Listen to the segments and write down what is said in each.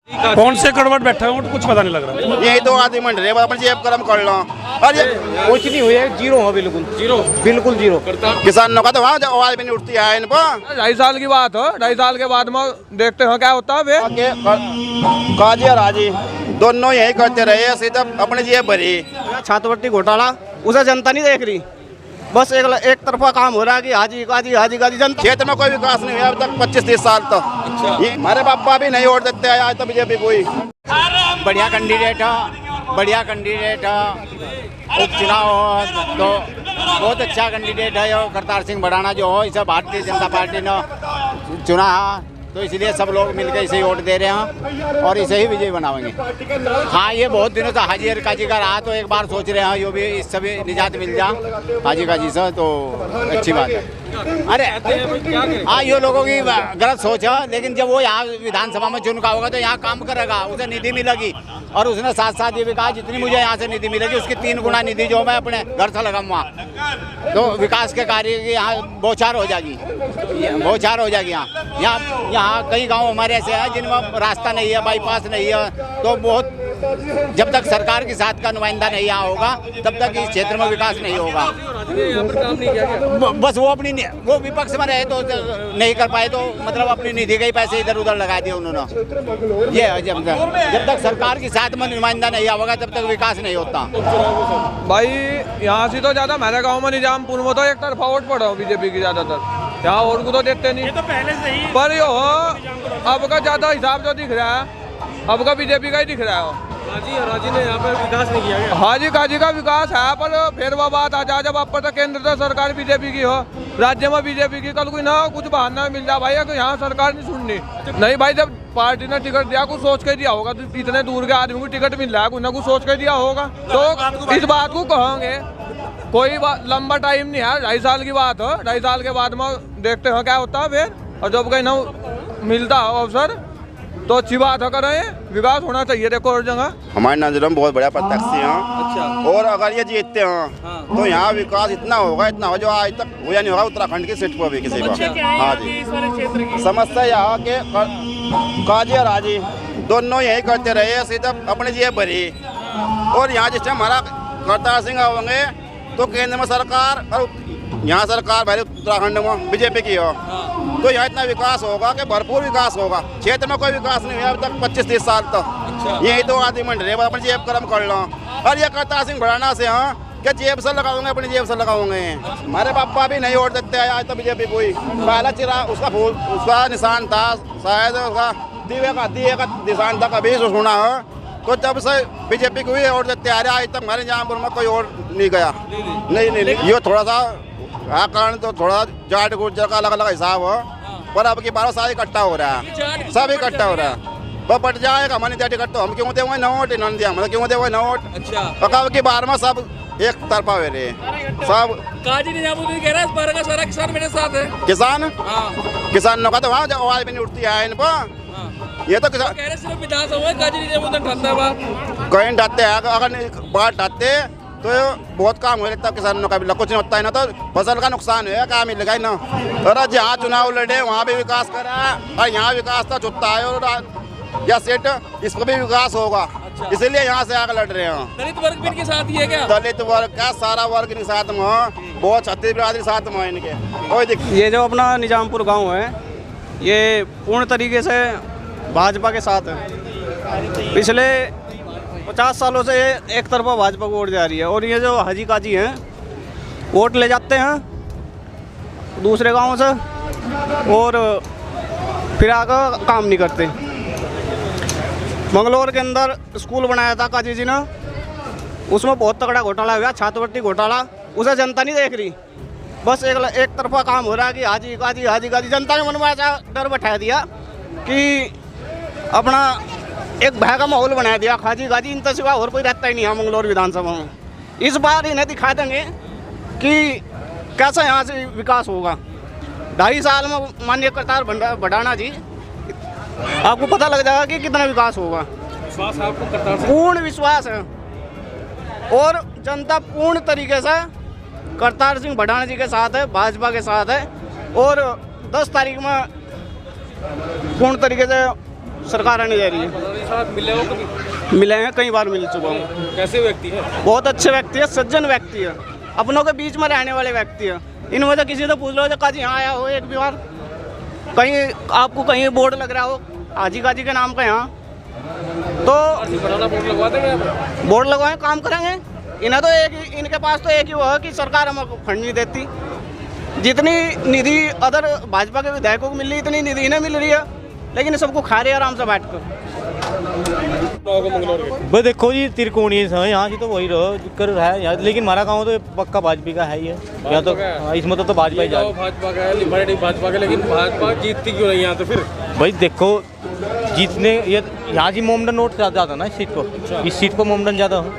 कौन से कड़वट बैठा है कुछ पता नहीं लग रहा। यही तो आदमी मंड रहे अपन जेब कर्म कर लो और ये कुछ नहीं हुए, जीरो हो, बिल्कुल जीरो, बिल्कुल जीरो। किसानों का तो वहाँ आवाज भी नहीं उठती है इन पर। 2.5 साल की बात हो, 2.5 साल के बाद में देखते हो क्या होता है। काजी और राजी दोनों यही करते रहे, सीधा अपने जेब भरी। छात्रवृत्ति घोटाला उसे जनता नहीं देख रही, बस एक तरफा काम हो रहा है कि हाजी गाजी हाजी गाजी। जनता क्षेत्र में कोई विकास नहीं हुआ अब तक 25-30 साल तक। ये हमारे पापा भी नहीं वोट देते आज तक बीजेपी कोई। बढ़िया कैंडिडेट है, बढ़िया कैंडिडेट है। उपचुनाव हो तो बहुत अच्छा कैंडिडेट है। यो करतार सिंह भड़ाना जो हो, इसे भारतीय जनता पार्टी ने चुना है, तो इसलिए सब लोग मिलकर इसे वोट दे रहे हैं और इसे ही विजयी बनाएंगे। हाँ, ये बहुत दिनों से हाजी और काजी का रहा, तो एक बार सोच रहे हैं यो भी इससे भी निजात मिल जा हाजी काजी से, तो अच्छी बात है। अरे हाँ, ये लोगों की गलत सोच है, लेकिन जब वो यहाँ विधानसभा में चुन का होगा तो यहाँ काम करेगा, उसे निधि मिलेगी। और उसने साथ साथ ये भी कहा जितनी मुझे यहाँ से निधि मिलेगी उसकी 3 गुना निधि जो मैं अपने घर से लगाऊंगा, तो विकास के कार्य की यहाँ बौछार हो जाएगी, बौछार हो जाएगी। यहाँ कई गांव हमारे ऐसे हैं जिनमें रास्ता नहीं है, बाईपास नहीं है, तो बहुत जब तक सरकार के साथ का नुमाइंदा नहीं यहाँ होगा तब तक इस क्षेत्र में विकास नहीं होगा। बस वो विपक्ष में रहे तो नहीं कर पाए, तो मतलब अपनी निधि के ही पैसे इधर उधर लगा दिए उन्होंने। ये जब तक सरकार के साथ में नुमाइंदा नहीं होगा तब तक विकास नहीं होता। भाई यहाँ से तो ज्यादा मेरे गाँव में निजामपुर में तो एक तरफा वोट पड़ा हो बीजेपी की ज्यादातर, यहाँ वोट को तो देते नहीं। ये तो पहले से ही पर यो अब का ज्यादा हिसाब जो दिख रहा है, अब का बीजेपी का ही दिख रहा है। राजी ने यहाँ पर विकास नहीं किया गया। हाजी काजी का विकास है, पर फिर वो बात आ जा जब अब तक केंद्र से सरकार बीजेपी की हो, राज्य में बीजेपी की, कल कोई ना कुछ बहाना मिल जाए भाई तो यहाँ सरकार नहीं सुननी। नहीं भाई, जब पार्टी ने टिकट दिया कुछ सोच के दिया होगा, तो इतने दूर के आदमी को टिकट मिल रहा है, कुछ ना कुछ सोच के दिया होगा, तो इस बात को कहोगे। कोई लंबा टाइम नहीं है, 2.5 साल की बात हो, 2.5 साल के बाद में देखते हो क्या होता है फिर। और जब कहीं ना मिलता हो अवसर तो अच्छी बात है, करें विकास होना चाहिए। देखो हर जगह हमारे नजरों में बहुत बड़ा प्रत्याशी हैं। अच्छा। और अगर ये जीतते हैं तो यहाँ विकास इतना होगा जो आज तक हुआ नहीं होगा उत्तराखंड की सीट पर भी किसी का। हाँ जी, समस्या यहाँ के काजी और राजी दोनों यही करते रहे, सीधा अपने जेब भरी। और यहाँ जिस टाइम हमारा करतार सिंह होंगे तो केंद्र में सरकार और यहाँ सरकार भले उत्तराखंड में बीजेपी की हो, तो यहाँ इतना विकास होगा कि भरपूर विकास होगा। क्षेत्र में कोई विकास नहीं हुआ अब तक 25-30 साल तक। यही तो आदमी मंड रहे अपने जेब कर्म कर लो। और ये करतार सिंह भड़ाना से हाँ क्या जेब से लगाऊंगे, अपनी जेब से लगाऊंगे। हमारे पापा भी नहीं वोट देते आज तक बीजेपी कोई। पहला चिरा उसका निशान था, शायद उसका दिए का निशान था, कभी सुना हो। तो जब से बीजेपी को ही वोट देते आ रहे, आज तक हमारे जहाँपुर में कोई वोट नहीं गया। नहीं, ये थोड़ा सा कारण तो थोड़ा जाट गुर्जर का अलग अलग हिसाब हो, पर अब की 12 साल इकट्ठा हो रहा है, सब इकट्ठा हो रहा है। पर बट जाएगा हमारे जाट इकट्ठा, हम क्यों दे हुए नोट, इन्होंने दिया मतलब क्यों दे हुए नोट। अच्छा, अब की 12 में सब एक तरफा हुए रहे सब। काजी निजामुद्दीन कह रहा है इस बार का सारा किसान मेरे साथ है। किसानों का तो वहाँ आवाज भी नहीं उठती है इन पर। ये तो किसान कह रहे सिर्फ विधानसभा में काजी निजामुद्दीन ठाता है बात, कहीं ढाते हैं, अगर बात ढाते तो बहुत काम हो जाता है किसानों का भी। कुछ नहीं होता है ना, तो फसल का नुकसान है, काम मिलेगा ही ना। और जहाँ चुनाव लड़े वहाँ भी विकास करा, और यहाँ विकास था छुट्टा है और या सेट इस पर भी विकास होगा। अच्छा। इसलिए यहाँ से आगे लड़ रहे हैं। दलित वर्ग भी इनके साथ ही है क्या? दलित वर्ग का सारा वर्ग इनके साथ में हो, बहुत छत्तीस बिरादरी साथ में इनके, कोई दिक्कत। ये जो अपना निजामपुर गाँव है ये पूर्ण तरीके से भाजपा के साथ है। पिछले 50 सालों से एक तरफा भाजपा को वोट जा रही है। और ये जो हाजी काजी हैं वोट ले जाते हैं दूसरे गांवों से और फिर आकर काम नहीं करते। मंगलौर के अंदर स्कूल बनाया था काजी जी ने, उसमें बहुत तगड़ा घोटाला हुआ, छात्रवृत्ति घोटाला, उसे जनता नहीं देख रही, बस एक तरफा काम हो रहा है कि हाजी काजी हाजी काजी। जनता ने मन में ऐसा डर बैठा दिया कि अपना एक भय का माहौल बना दिया, खाजी गाजी इन तो सिवा और कोई रहता ही नहीं है मंगलौर विधानसभा में। इस बार इन्हें दिखा देंगे कि कैसा यहाँ से विकास होगा। 2.5 साल में माननीय करतार भड़ाना जी आपको पता लग जाएगा कि कितना विकास होगा। पूर्ण विश्वास है और जनता पूर्ण तरीके से करतार सिंह भड़ाना जी के साथ है, भाजपा के साथ है। और 10 तारीख में पूर्ण तरीके से सरकार आने जा रही है। साथ मिले हो कभी? मिले हैं, कई बार मिल चुका हूँ। कैसे व्यक्ति है? बहुत अच्छे व्यक्ति है, सज्जन व्यक्ति है, अपनों के बीच में रहने वाले व्यक्ति है। इनमें से किसी से पूछ लो, काजी यहाँ आया हो एक भी बार, कहीं आपको कहीं बोर्ड लग रहा हो हाजी काजी के नाम का, यहाँ तो बोर्ड लगवा देंगे, बोर्ड लगवाएं, काम करेंगे। इन्हें तो इनके पास तो एक ही वो है कि सरकार हमको फंड नहीं देती। जितनी निधि अदर भाजपा के विधायकों को मिल रही, इतनी निधि इन्हें मिल रही है, लेकिन सबको खा रहे हैं आराम से बैठ कर। भाई देखो जी, त्रिकोणीय है यहाँ की, तो वही कर रहा है यहाँ, लेकिन हमारा गाँव तो पक्का भाजपा का है ही है, या तो इसमें तो भाजपा ही जा भाजपा का है, लिबर्टी भाजपा का, लेकिन भाजपा जीतती क्यों नहीं यहाँ? तो फिर भाई देखो, जीतने यहाँ जी मोमडन वोट ज़्यादा था ना इस सीट को, इस सीट को मोमडन ज़्यादा हो।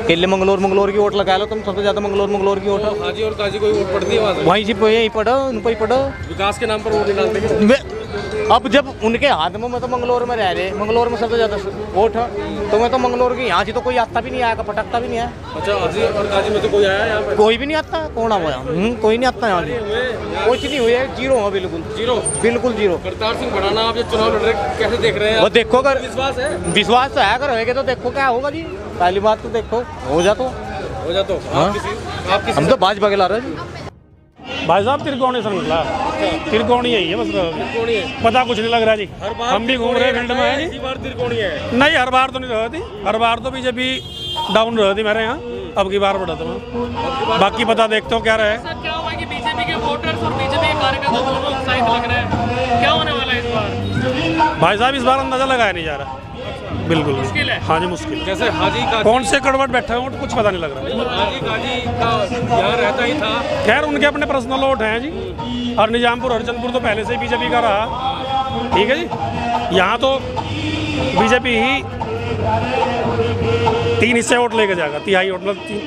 केले मंगलोर की वोट लगा लो तुम, सबसे ज़्यादा मंगलोर की वोट है। हाजी और काजी कोई वोट पड़ती है वहाँ से? वहीं से यहीं पढ़ो, उनको ही पढ़ो। विकास के नाम पर वोट नहीं डालते? अब जब उनके हाथ में, मैं तो मंगलोर में रह रहे, मंगलोर में सबसे ज़्यादा वोट है, तो मैं तो मंगलोर की यहाँ से तो कोई आता भी नहीं आया, पटकता भी नहीं आया। अच्छा, हाजी और काजी में तो कोई आया यहाँ पे? कोई भी नहीं आता, कौन आया? कोई नहीं आता यहाँ से, कुछ नहीं हुए, जीरो है, बिल्कुल बिल्कुल जीरो। करतार सिंह भड़ाना आप जो चुनाव लड़ रहे कैसे देख रहे हैं? वो देखो, अगर विश्वास है, विश्वास तो है, अगर होएगा तो देखो क्या होगा जी। पहली बात तो देखो हो जा तो आप किसी हम तो भाजपा के ला रहे हैं। भाई साहब त्रिकोणीय से निकला, त्रिकोणीय ही है बस, पता कुछ नहीं लग रहा जी। हम भी घूम रहे फील्ड में है जी। त्रिकोणीय है नहीं, हर बार तो नहीं रहती, हर बार तो बीजेपी डाउन रहती मेरे यहाँ, अब की बार बढ़ा था। बाकी पता देखते हो क्या रहे। क्या हुआ कि बीजेपी के वोटर्स और बीजेपी के कार्यकर्ता दोनों उत्साहित लग रहे हैं, क्या होने वाला है इस बार? भाई साहब इस बार अंदाजा लगाया नहीं जा रहा, बिल्कुल मुश्किल है। हाँ जी मुश्किल। जैसे हाजी का कौन से कड़वट बैठे हैं, कुछ पता नहीं लग रहा। हाजी काजी का यहाँ रहता ही था, खैर उनके अपने पर्सनल वोट हैं जी, और निजामपुर हरचंदपुर तो पहले से ही बीजेपी का रहा, ठीक है जी। यहाँ तो बीजेपी ही 3 हिस्से वोट लेके जाएगा, 3/3 वोट, मतलब 3।